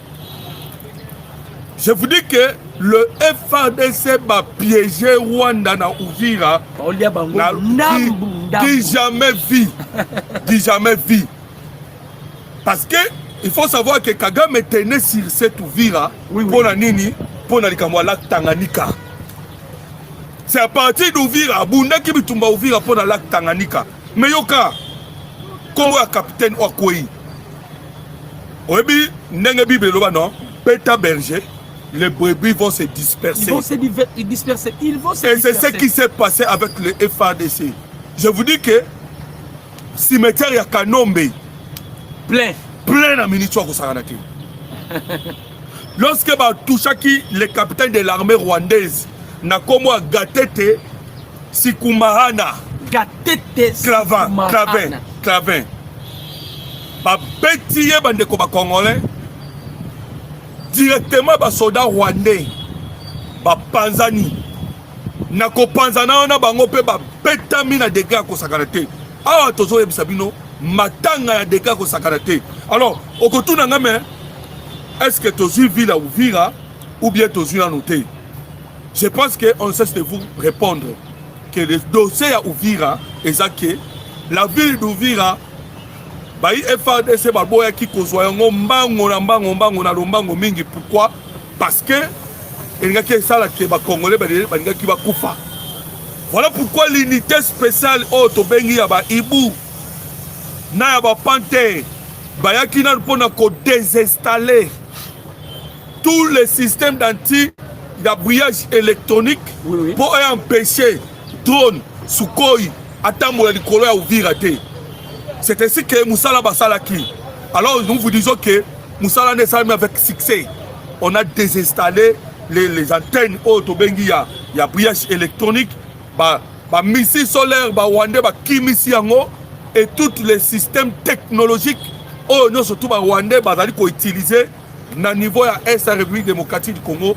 Je vous dis que le FARDC va piéger Rwanda na Uvira. Dit jamais vu. Dit jamais vu. Parce que il faut savoir que Kagame tenait sur cette Uvira pour la Nini, pour la lac Tanganyika. C'est à partir d'Uvira, Bunda qui bitumba Uvira pour la lac Tanganyika. Mais yoka, comme un capitaine Okoyi. Oebi, Nengebi Beloba non, Peta Berger, les brebis vont se disperser. Ils vont se disperser. Et c'est ce qui s'est passé avec le FARDC. Je vous dis que cimetière ya Kanombe plein à Minichwa Kosaranaki. Lorsque Touchaki, le capitaine de l'armée rwandaise, n'a comme Gatete Sikumahana, Gatete Clavin. Bétillé bandeko ba congolais directement ba soldat rwandais ba panzani na ko panzana na bango pe ba betami na dégâts ko sakanate awa tozo yebisa bino matanga ya dégâts ko sakanate. Alors okotuna ngame est-ce que tozu ville à Uvira ou bien tozu à noter? Je pense que on cesse de vous répondre que le dossier à Uvira est que la ville d'Uvira Bayi FARDC baboya ki kozwa yango mbango na lombango mingi. Pourquoi? Parce que il y a que ça là que ba congolais balinga ki ba kufa. Voilà pourquoi l'unité spéciale auto bengi ya ba Ibu na ya ba Panthère bayaki na pona ko désinstaller tout le système d'anti brouillage électronique pour empêcher drone Sukhoi atambola likolo ya Uvira te. C'est ainsi que Moussala Basalaki. Alors nous vous disons que Moussala n'est pas avec succès. On a désinstallé les antennes autobengi, il y a brouillage électronique. ba missile solaire ba Rwandais ba kimisi yango et tous les systèmes technologiques oh non surtout ba Rwandais bazali ko utiliser na niveau ya est la République démocratique du Congo.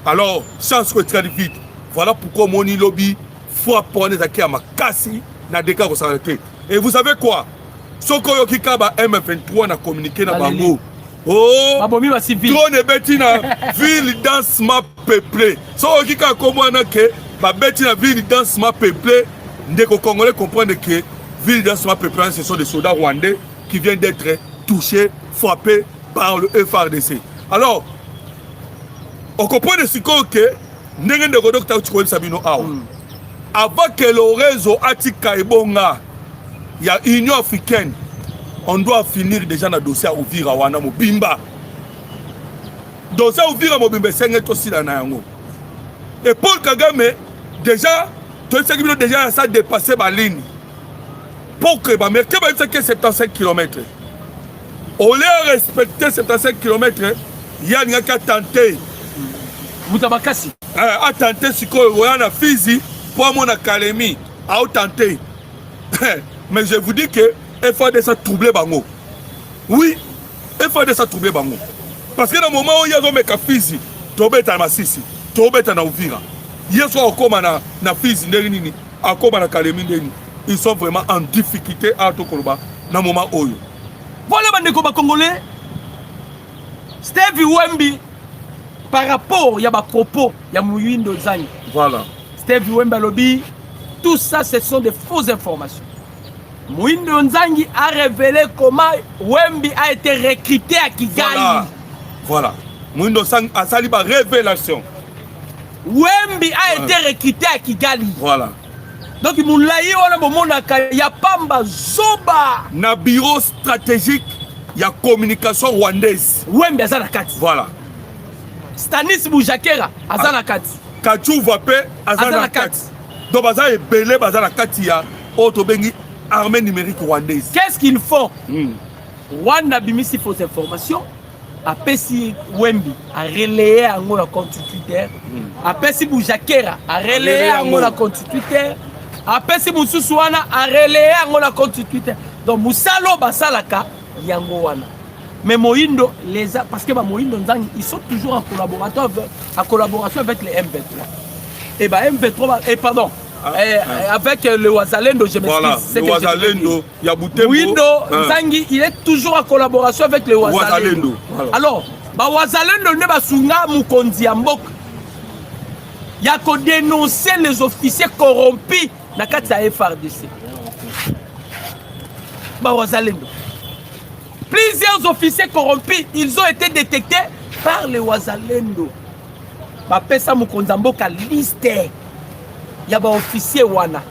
Alors chance que très vite. Voilà pourquoi moni lobby frappe pour les acquis à makasi na deka ko s'arrêter. Et vous savez quoi? Soko yokika ba M23 na communiquer na bango. Oh, drone beti na ville densement peuplée. Soko yokika komwana ke ba beti na ville densement peuplée. Ndeko congolais comprendre que ville densement peuplée ce sont des soldats rwandais qui viennent d'être touchés, frappés par le FARDC. Alors, on comprend ce que ndenge ndeko docteur Chikoye Sabino awa. Avant que le réseau Atika Ebonga, il y a Union africaine, on doit finir déjà dans le dossier à Ouvira Wana Mobimba. Dossier à Ouvira Mobimba, c'est aussi dans Nayango. Et Paul Kagame, déjà, tout ce qui déjà ça dépassé ma ligne. Pour que ma mère, que 75 km. Au lieu de respecter 75 km, il y a un qui a tenté. Moutabakasi. A tenté ce qu'on a na Fizi. Pour mon académie, a tenté. Mais je vous dis que il faut de ça troubler bango. Oui, il faut de ça troubler bango. Parce que dans le moment où il y a des Fizi, Tobet à Massisi, Tobet à Ouvira, il y a soit encore na Fizi, encore na académie, ils sont vraiment en difficulté à Tokoloba dans le moment où. Voilà les Congolais. Stevie Wemby, par rapport il y a des propos, il y a Mouyindo Zani. Voilà. Stevie Wemby lobby, tout ça ce sont des fausses informations. Mouyindo Nzangi a révélé comment Wemby a été recruté à Kigali. Voilà. Mouyindo Nzangi a sali par révélation. Wemby a été recruté à Kigali. Voilà. Donc Moulaye wana bomonaka ya pamba zoba na bureau stratégique ya communication rwandaise. Wemby azana kati. Voilà. Stanis Boujakera azana kati. Kachou Vape azana kati. Donc baza ebele bazana kati ya otobengi armée numérique rwandaise. Qu'est-ce qu'ils font? Rwanda bimisi fausse information. Apesi Wemby a relayé un mot compte Twitter. Apesi Boujakera a relayé un mot compte Twitter. Apesi Moussousou wana a relayé un mot compte Twitter. Donc Moussalo basalaka yango wana. Mais Moïndo les a parce que Moïndo Nzangi ils sont toujours en collaboration avec les M23. Et M23 et pardon. Avec le Wazalendo, je m'excuse. Voilà, le Wazalendo, Yabutembo. Moïndo Nzangi, il est toujours en collaboration avec le Wazalendo. Voilà. Alors, Wazalendo ne va sunga mukonzi ya mboka. Il y a qu'à dénoncer les officiers corrompus dans la FARDC. Wazalendo. Plusieurs officiers corrompus, ils ont été détectés par le Wazalendo. Pesa mukonzi ya mboka liste. Il y a des officiers wana.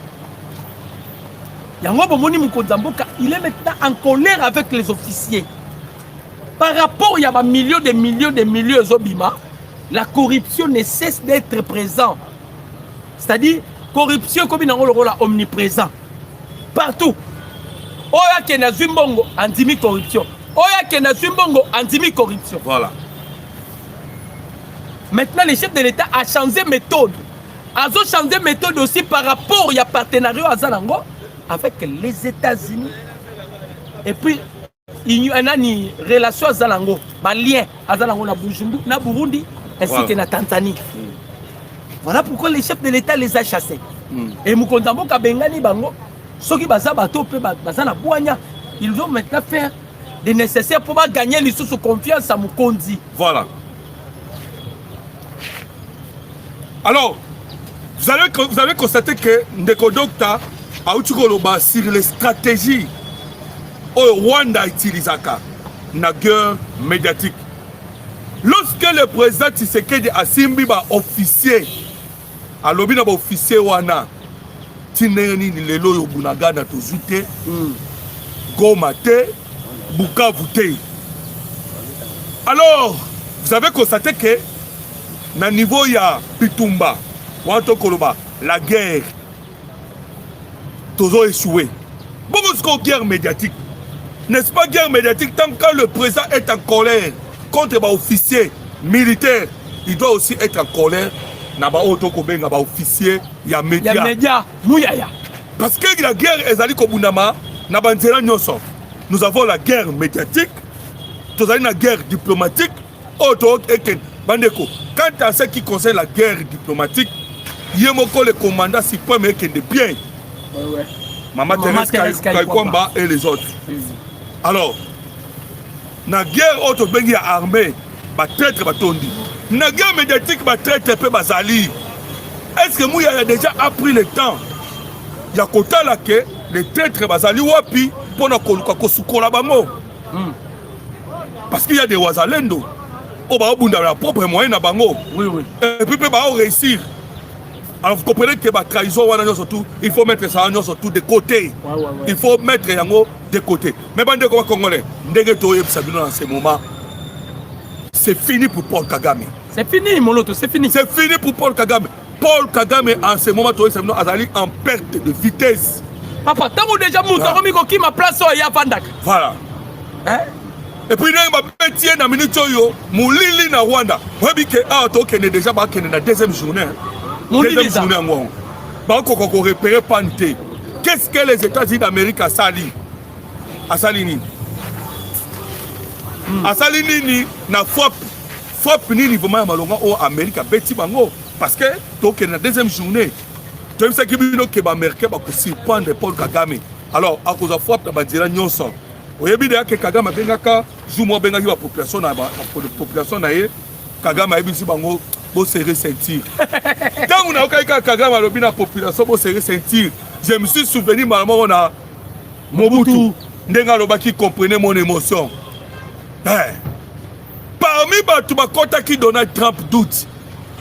Il est maintenant en colère avec les officiers. Par rapport il y a des millions de millions d'obima, la corruption ne cesse d'être présente. C'est-à-dire, corruption comme une rôle omniprésent. Partout. Oya kena zumbongo andimi corruption. Oya kena zumbongo andimi corruption. Voilà. Maintenant, le chef de l'État a changé de méthode. Ils ont changé de méthode aussi par rapport à partenariat à Zalango avec les États-Unis. Et puis, il y a une relation à Zalango, un lien à Zalango, na Burundi, ainsi que na Tanzanie. Voilà pourquoi les chefs de l'État les a chassés. Et Mukondambo Kabengani Bango, ceux qui basent bateau, ils vont maintenant faire des nécessaires pour gagner les sous confiance à Mukondi. Voilà. Alors, vous avez constaté que Ndeko Docteur a utilisé sur les stratégies que Rwanda utilise dans la guerre médiatique. Lorsque le président Tshisekedi a simbi ba officier, a lobi na ba officier wana, tineni ni lelo yo bunaga na tozute, Goma te, Bukavu te. Alors, vous avez constaté que na niveau ya Pitumba, la guerre, tous ont échoué. Bon, c'est une guerre médiatique. N'est-ce pas guerre médiatique? Tant que le président est en colère contre les officiers militaires, il doit aussi être en colère. N'a pas officier, ya média. Ya média, mouyaya. Parce que la guerre ezali kobundama na banzela nyonso. Nous avons la guerre médiatique, nous avons la guerre diplomatique, auto eken bandeko. Quant à ce qui concerne la guerre diplomatique, yemoko le commandant suprême eken de bien. Ouais. Maman Thérèse Kaikwamba et les autres. Alors, na guerre auto bengi ya armée, ba traître batondi. Na guerre médiatique ba traître pe bazali. Est-ce que Mouya a déjà appris le temps? Il y a kotala ke les traîtres bazali wapi pona koluka kosukola bango. Parce qu'il y a des wazalendo. On va abonder la propre moyen na bango. Oui. Et puis ba réussir. Alors vous comprenez que la trahison, il faut mettre ça surtout de côté. Ouais. Il faut mettre yango de côté. Mais bande de Congolais, en ce moment, c'est fini pour Paul Kagame. C'est fini, Moloto, c'est fini. C'est fini pour Paul Kagame. Paul Kagame, en ce moment, est en perte de vitesse. Papa, tant que déjà Moussa qui m'a placé à Fandak. Voilà. Hein? Et puis, il y a un petit na minute, Moulili na Rwanda. Vous voyez que déjà la deuxième journée. Deuxième journée en Rwanda. Qu'est-ce que les États-Unis d'Amérique a sali? A sali nini na FOP nini vraiment malonga au Amérique beti bango parce que donc na deuxième journée tu sais que bino ke ba américain ba ko surprendre Paul Kagame. Alors à cause de FOP na bandira nyonso oyebi de que Kagame bengaka jumo bengaki ba population na ba population na ye Kagame ayebisi bango bo serrer ceinture. Tant on a okaka Kagame alobi na population bo serrer ceinture. Je me suis souvenu maman on a Mobutu ndenga lobaki comprenez mon émotion. Parmi Batouba qui Donald Trump doute,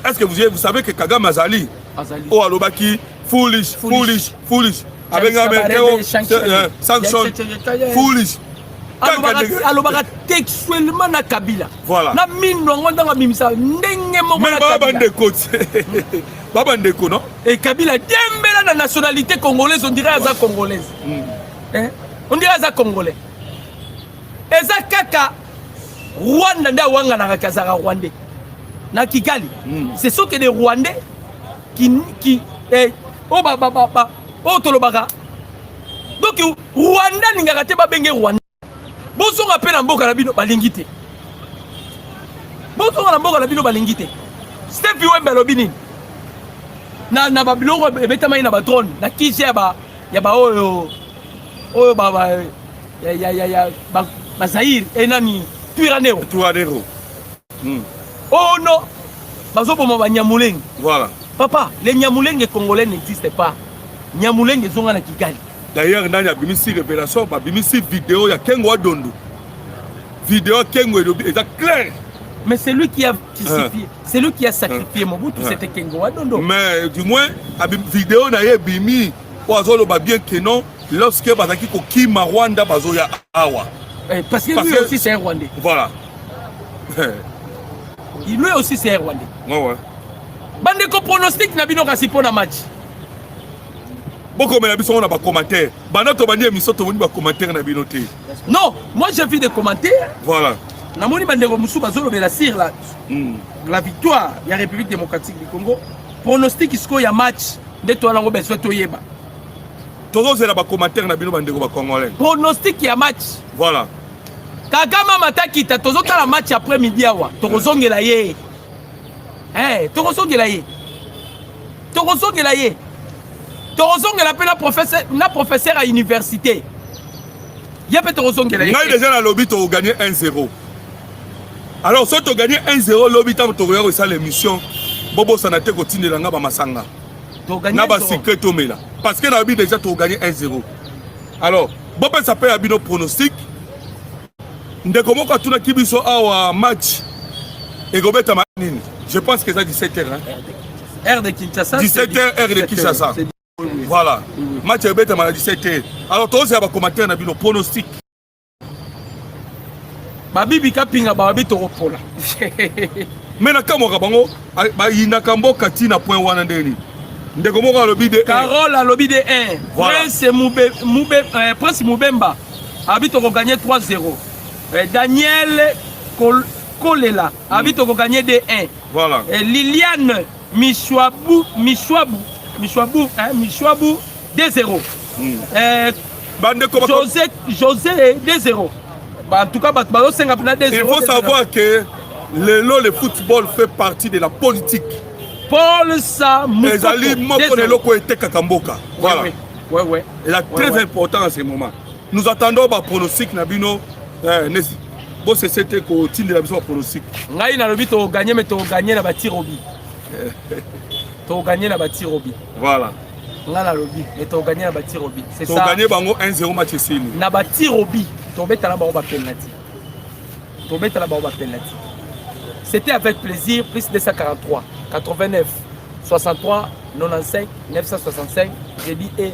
est-ce que vous savez que Kagame Azali ou Alobaki foolish avec un sanction foolish alobaka textuellement na Kabila. Voilà. Na mino ngondanga mimisa ndenge moko na Kabila. Baba ndeko non? Et Kabila dembela na nationalité congolaise, on dirait aza congolaise. On dirait aza congolais. Eza kaka Rwanda nda wanga na kazara Rwandais. Na Kigali. C'est ce que les Rwandais qui tolobaka. Donc Rwanda lingaka te ba benge Rwanda. Boso ngape na mboka na bino balingite. Boso na mboka na bino balingite. Step Wemba lobini. Na babiloko ebetama ina ba drone na kisi ya ba oyo ba Zaïre et nani Tuiranero. Oh non, bazoboma Nyamulenge. Voilà. Papa, les Nyamulenge congolais n'existent pas. Nyamulenge zonga na Kigali. D'ailleurs, nani abimisi révélation, abimisi vidéo ya Kengo Adondo. Vidéo Kengo est clair. Mais c'est lui qui a c'est lui qui a sacrifié Mobutu, c'était Kengo Adondo. Mais du moins, vidéo na yebimi, oazolo ba bien que non, lorsque bazaki ko kima Rwanda bazoya awa. Parce que lui aussi c'est un Rwandais. Voilà. Lui aussi c'est un Rwandais. Ouais. Bandeko pronostic na bino kasi pona match. Beaucoup mais biso on a pas commentaire. Banato bandi émission to boni ba commentaire na bino te. Non, moi j'ai vu des commentaires. Voilà. Na moni bandeko musu bazolo bela sir la victoire ya République démocratique du Congo. Pronostic isko ya match de to lango beso to yeba. Tozo zela ba commentaire na bino bandeko ba congolais. Pronostic ya match. Voilà. Kagama matakita tozo kala match après-midi awa. Tokozongela ye. Tokozongela ye. Tokozongela ye. Tokozongela pe na professeur à université. Ya pe tokozongela ye. Ngai déjà na lobby to gagner 1-0. Alors si tu gagnes 1-0 lobby ta to regarder ça l'émission. Bobo sanate ko tindela nga ba masanga. Na ba secret to mela. Parce que na lobby déjà to gagner 1-0. Alors, bobo ça peut abino pronostic. Ndeko moko tuna kibiso awa match et gobeta manini. Je pense que ça 17h hein. Heure de Kinshasa. 17h heure de Kinshasa. Voilà. Match gobeta à 17h. Alors tous les commentaires na bino pronostic. Babibi kapinga babi to kopola. Mais na kamoka bango ba inaka mboka tina point wana ndeni. Ndeko moko alobi de Carole alobi de 1. Voilà. Prince Mubemba habite ko gagner 3-0. Daniel Kolela habite ko gagner de 1. Voilà. Liliane Mishwabu Michouabou 2-0. José 2-0. En tout cas, il faut savoir que le football fait partie de la politique. Paul Samoukoko. Les alliés Moko et Kakamboka. Voilà. Oui. Il est très important en ce moment. Nous attendons le pronostic Nabino. Bon, c'est c'était qu'au titre de la mission pronostic. Ngai na lobi to gagner mais to gagner na bati robi. To gagner na bati robi. Voilà. Ngai na lobi mais to gagner na bati robi. C'est ça. To gagner bango 1-0 match ici. Na bati robi. To beta na bango ba penalty. To beta na bango ba penalty. C'était avec plaisir, plus 243, 89, 63, 95, 965, j'ai dit et